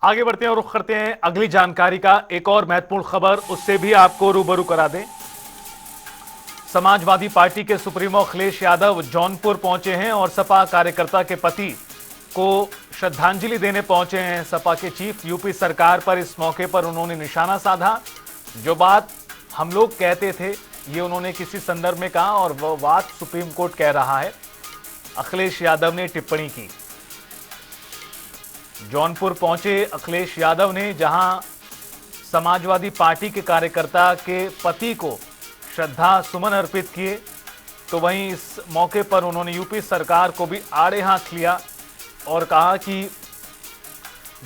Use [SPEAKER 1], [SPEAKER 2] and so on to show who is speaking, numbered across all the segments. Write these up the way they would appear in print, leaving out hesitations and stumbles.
[SPEAKER 1] आगे बढ़ते हैं और रुख करते हैं अगली जानकारी का। एक और महत्वपूर्ण खबर, उससे भी आपको रूबरू करा दें। समाजवादी पार्टी के सुप्रीमो अखिलेश यादव जौनपुर पहुंचे हैं और सपा कार्यकर्ता के पति को श्रद्धांजलि देने पहुंचे हैं। सपा के चीफ यूपी सरकार पर इस मौके पर उन्होंने निशाना साधा। जो बात हम लोग कहते थे, ये उन्होंने किसी संदर्भ में कहा और वह बात सुप्रीम कोर्ट कह रहा है, अखिलेश यादव ने टिप्पणी की। जौनपुर पहुंचे अखिलेश यादव ने, जहां समाजवादी पार्टी के कार्यकर्ता के पति को श्रद्धा सुमन अर्पित किए, तो वहीं इस मौके पर उन्होंने यूपी सरकार को भी आड़े हाथ लिया और कहा कि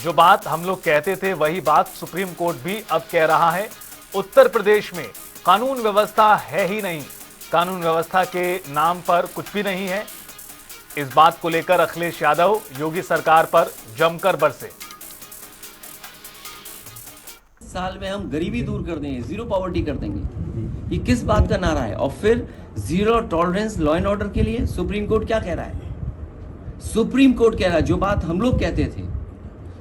[SPEAKER 1] जो बात हम लोग कहते थे वही बात सुप्रीम कोर्ट भी अब कह रहा है। उत्तर प्रदेश में कानून व्यवस्था है ही नहीं, कानून व्यवस्था के नाम पर कुछ भी नहीं है। इस बात को लेकर अखिलेश यादव योगी सरकार पर जमकर बरसे।
[SPEAKER 2] साल में हम गरीबी दूर कर देंगे, जीरो पॉवर्टी कर देंगे, ये किस बात का नारा है? और फिर zero tolerance law and order के लिए सुप्रीम कोर्ट क्या कह रहा है? सुप्रीम कोर्ट कह रहा है जो बात हम लोग कहते थे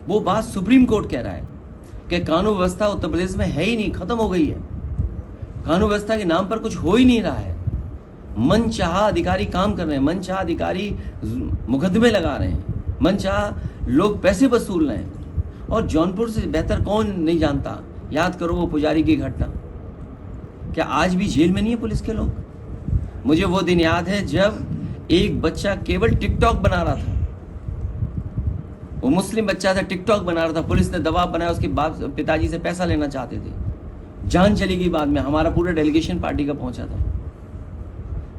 [SPEAKER 2] वो बात सुप्रीम कोर्ट कह रहा है कि कानून व्यवस्था उत्तर प्रदेश में है ही नहीं, खत्म हो गई है। कानून व्यवस्था के नाम पर कुछ हो ही नहीं रहा है। मनचाहा अधिकारी काम कर रहे हैं, मनचाहा अधिकारी मुकदमे लगा रहे हैं, मनचाहा लोग पैसे वसूल रहे हैं। और जौनपुर से बेहतर कौन नहीं जानता, याद करो वो पुजारी की घटना। क्या आज भी जेल में नहीं है पुलिस के लोग? मुझे वो दिन याद है जब एक बच्चा केवल टिकटॉक बना रहा था, वो मुस्लिम बच्चा था, टिकटॉक बना रहा था, पुलिस ने दबाव बनाया, उसके बाप पिताजी से पैसा लेना चाहते थे, जान चली गई। बाद में हमारा पूरा डेलीगेशन पार्टी का पहुंचा था,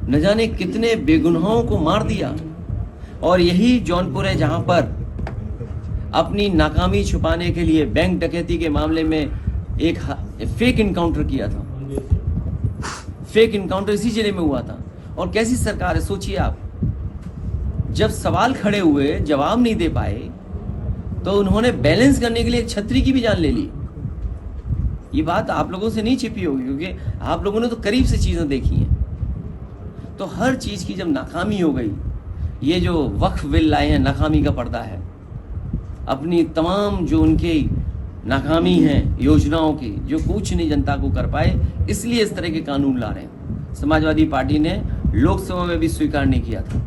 [SPEAKER 2] न जाने कितने बेगुनाहों को मार दिया। और यही जौनपुर है जहां पर अपनी नाकामी छुपाने के लिए बैंक डकैती के मामले में एक फेक इनकाउंटर किया था। फेक इनकाउंटर इसी जिले में हुआ था। और कैसी सरकार है सोचिए आप, जब सवाल खड़े हुए जवाब नहीं दे पाए तो उन्होंने बैलेंस करने के लिए छतरी की भी जान ले ली। ये बात आप लोगों से नहीं छिपी होगी क्योंकि आप लोगों ने तो करीब से चीजें देखी हैं। तो हर चीज की जब नाकामी हो गई, ये जो वक्फ बिल लाए हैं नाकामी का पर्दा है। अपनी तमाम जो उनकी नाकामी है योजनाओं की, जो कुछ नहीं जनता को कर पाए, इसलिए इस तरह के कानून ला रहे हैं। समाजवादी पार्टी ने लोकसभा में भी स्वीकार नहीं किया था।